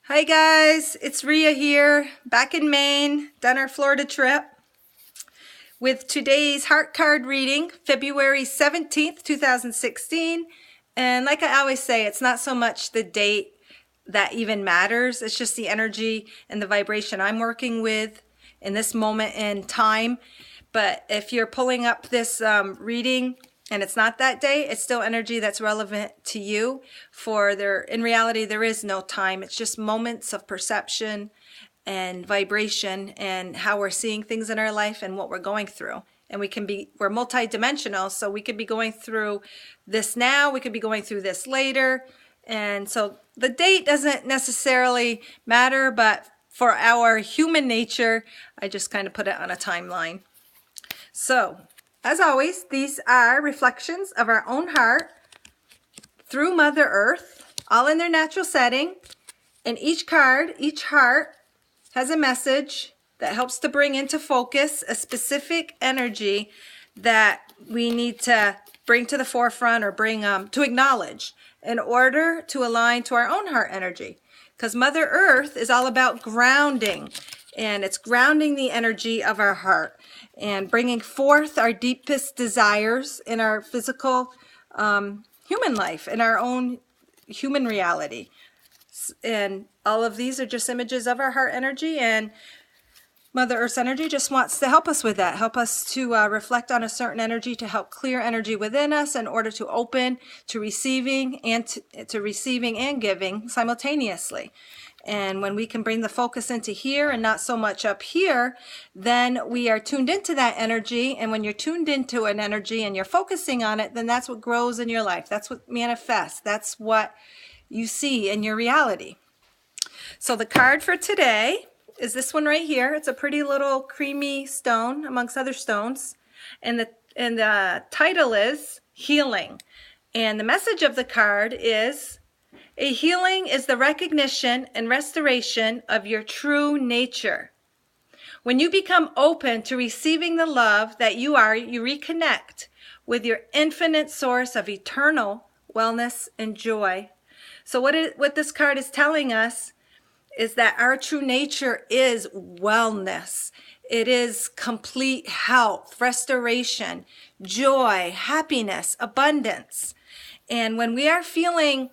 Hi guys, it's Rhea here, back in Maine, done our Florida trip with today's heart card reading, February 17th, 2016. And like I always say, it's not so much the date that even matters, it's just the energy and the vibration I'm working with in this moment in time. But if you're pulling up this reading and it's not that day, it's still energy that's relevant to you. In reality, there is no time. It's just moments of perception and vibration and how we're seeing things in our life and what we're going through. And we're multidimensional, so we could be going through this now, we could be going through this later. And so the date doesn't necessarily matter, but for our human nature, I just kind of put it on a timeline. So, as always, these are reflections of our own heart through Mother Earth, all in their natural setting. And each card, each heart, has a message that helps to bring into focus a specific energy that we need to bring to the forefront or bring to acknowledge in order to align to our own heart energy. Because Mother Earth is all about grounding, and it's grounding the energy of our heart and bringing forth our deepest desires in our physical human life, in our own human reality. And all of these are just images of our heart energy, and Mother Earth's energy just wants to help us with that, help us to reflect on a certain energy to help clear energy within us in order to open to receiving and to receiving and giving simultaneously. And when we can bring the focus into here and not so much up here, then we are tuned into that energy. And when you're tuned into an energy and you're focusing on it, then that's what grows in your life. That's what manifests. That's what you see in your reality. So the card for today is this one right here. It's a pretty little creamy stone amongst other stones. And the title is Healing. And the message of the card is, a healing is the recognition and restoration of your true nature. When you become open to receiving the love that you are, you reconnect with your infinite source of eternal wellness and joy. So what this card is telling us is that our true nature is wellness. It is complete health, restoration, joy, happiness, abundance. And when we are feeling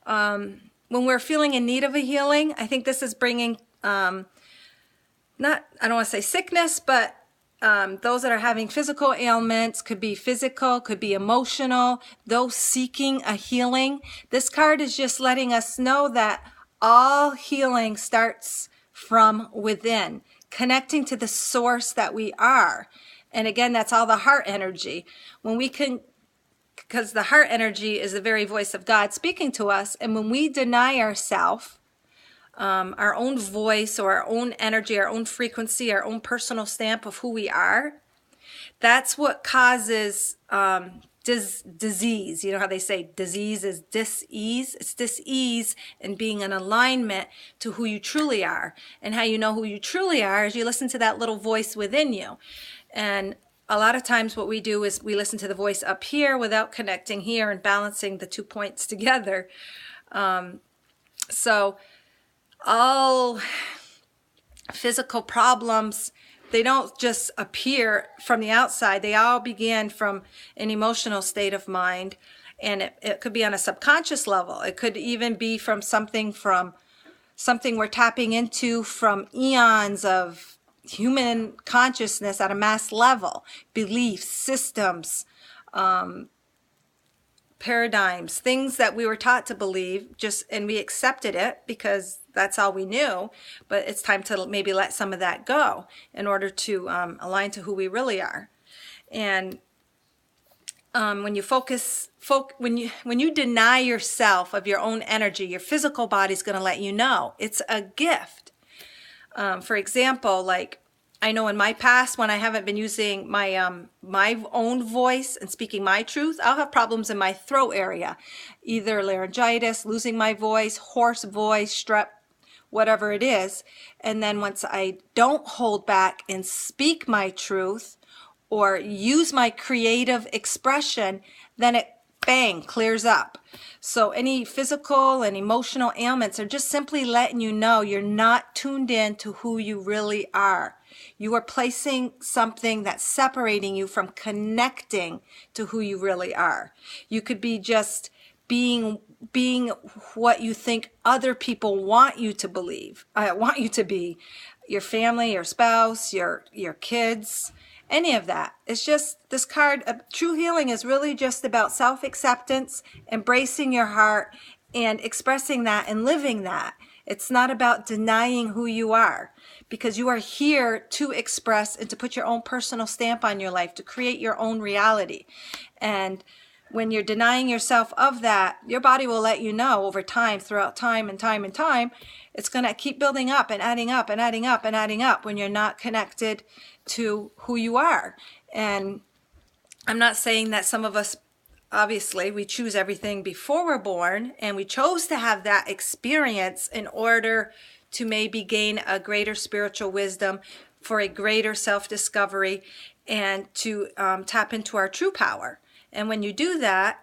when we're feeling in need of a healing, I think this is bringing, I don't want to say sickness, but those that are having physical ailments, could be physical, could be emotional, those seeking a healing. This card is just letting us know that all healing starts from within, connecting to the source that we are. And again, that's all the heart energy. When we can, because the heart energy is the very voice of God speaking to us. And when we deny ourselves, our own voice or our own energy, our own frequency, our own personal stamp of who we are, that's what causes disease. You know how they say disease is dis-ease? It's dis-ease in being in alignment to who you truly are. And how you know who you truly are is you listen to that little voice within you. And a lot of times what we do is we listen to the voice up here without connecting here and balancing the 2 points together. So all physical problems, they don't just appear from the outside. They all begin from an emotional state of mind. And it could be on a subconscious level. It could even be from something we're tapping into from eons of human consciousness at a mass level, beliefs, systems, paradigms, things that we were taught to believe, and we accepted it because that's all we knew. But it's time to maybe let some of that go in order to align to who we really are. And when you when you deny yourself of your own energy, your physical body's going to let you know it's a gift. For example, like I know in my past, when I haven't been using my my own voice and speaking my truth, I'll have problems in my throat area, either laryngitis, losing my voice, hoarse voice, strep, whatever it is. And then once I don't hold back and speak my truth or use my creative expression, then bang, clears up. So any physical and emotional ailments are just simply letting you know you're not tuned in to who you really are. You are placing something that's separating you from connecting to who you really are. You could be just being what you think other people want you to believe, want you to be, your family, your spouse, your kids, any of that. It's just this card. True healing is really just about self-acceptance, embracing your heart, and expressing that and living that. It's not about denying who you are, because you are here to express and to put your own personal stamp on your life, to create your own reality. And when you're denying yourself of that, your body will let you know over time, throughout time and time and time, it's going to keep building up and adding up and adding up and adding up when you're not connected to who you are. And I'm not saying that some of us, obviously, we choose everything before we're born, and we chose to have that experience in order to maybe gain a greater spiritual wisdom, for a greater self-discovery, and to tap into our true power. And when you do that,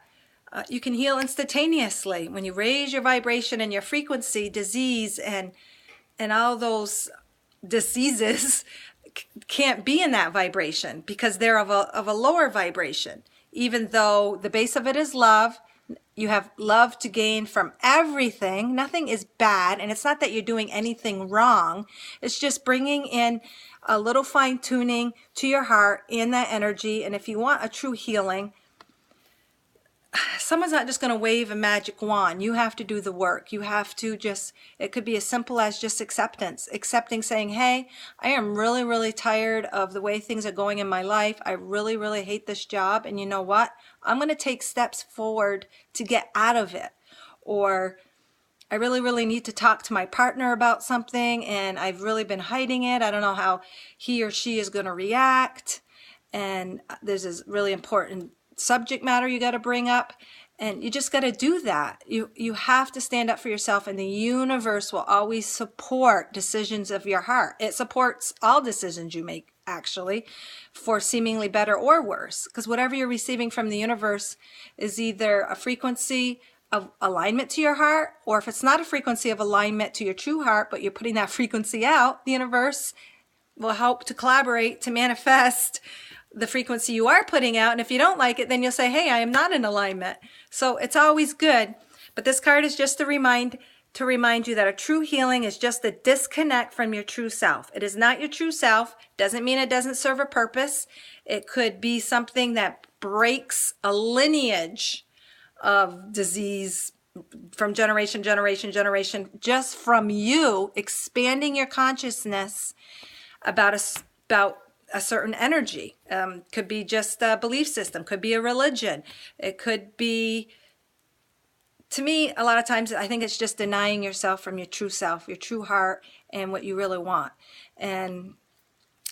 you can heal instantaneously. When you raise your vibration and your frequency, disease and all those diseases can't be in that vibration, because they're of a lower vibration. Even though the base of it is love, you have love to gain from everything. Nothing is bad, and it's not that you're doing anything wrong. It's just bringing in a little fine-tuning to your heart and that energy. And if you want a true healing, someone's not just going to wave a magic wand. You have to do the work. You have to just, it could be as simple as just acceptance. Accepting, saying, hey, I am really, really tired of the way things are going in my life. I really, really hate this job. And you know what? I'm going to take steps forward to get out of it. Or I really, really need to talk to my partner about something, and I've really been hiding it. I don't know how he or she is going to react. And there's this really important subject matter you got to bring up, and you just got to do that. You have to stand up for yourself, and the universe will always support decisions of your heart. It supports all decisions you make, actually, for seemingly better or worse, because whatever you're receiving from the universe is either a frequency of alignment to your heart, or if it's not a frequency of alignment to your true heart, but you're putting that frequency out, the universe will help to collaborate to manifest the frequency you are putting out. And if you don't like it, then you'll say, hey, I am not in alignment. So it's always good. But this card is just to remind you that a true healing is just a disconnect from your true self. It is not your true self. Doesn't mean it doesn't serve a purpose. It could be something that breaks a lineage of disease from generation, just from you expanding your consciousness about a certain energy. Could be just a belief system, could be a religion. It could be, to me, a lot of times I think it's just denying yourself from your true self, your true heart, and what you really want. And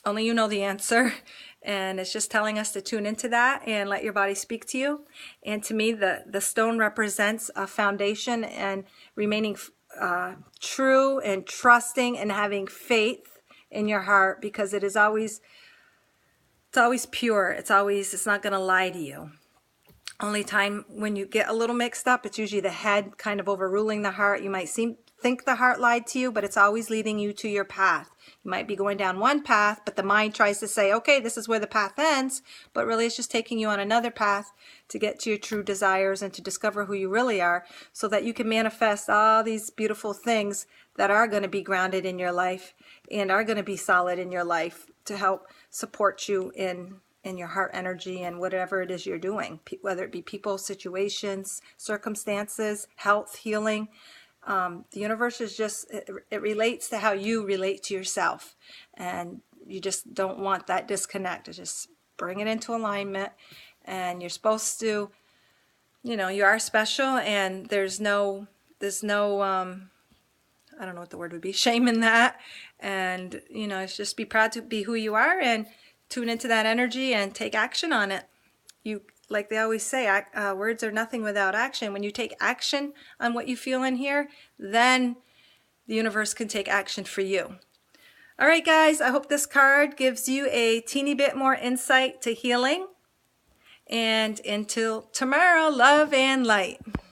only you know the answer. And it's just telling us to tune into that and let your body speak to you. And to me, the stone represents a foundation and remaining true and trusting and having faith in your heart, because it's always pure. It's not going to lie to you. Only time when you get a little mixed up, it's usually the head kind of overruling the heart. You might think the heart lied to you, but it's always leading you to your path. You might be going down one path, but the mind tries to say, okay, this is where the path ends, but really it's just taking you on another path to get to your true desires and to discover who you really are, so that you can manifest all these beautiful things that are going to be grounded in your life and are going to be solid in your life to help support you in your heart energy and whatever it is you're doing, whether it be people, situations, circumstances, health, healing. The universe is just, it relates to how you relate to yourself. And you just don't want that disconnect. It's just bring it into alignment. And you're supposed to, you are special, and there's no I don't know what the word would be, shame in that. And, it's just be proud to be who you are and tune into that energy and take action on it. Like they always say, words are nothing without action. When you take action on what you feel in here, then the universe can take action for you. All right, guys, I hope this card gives you a teeny bit more insight to healing. And until tomorrow, love and light.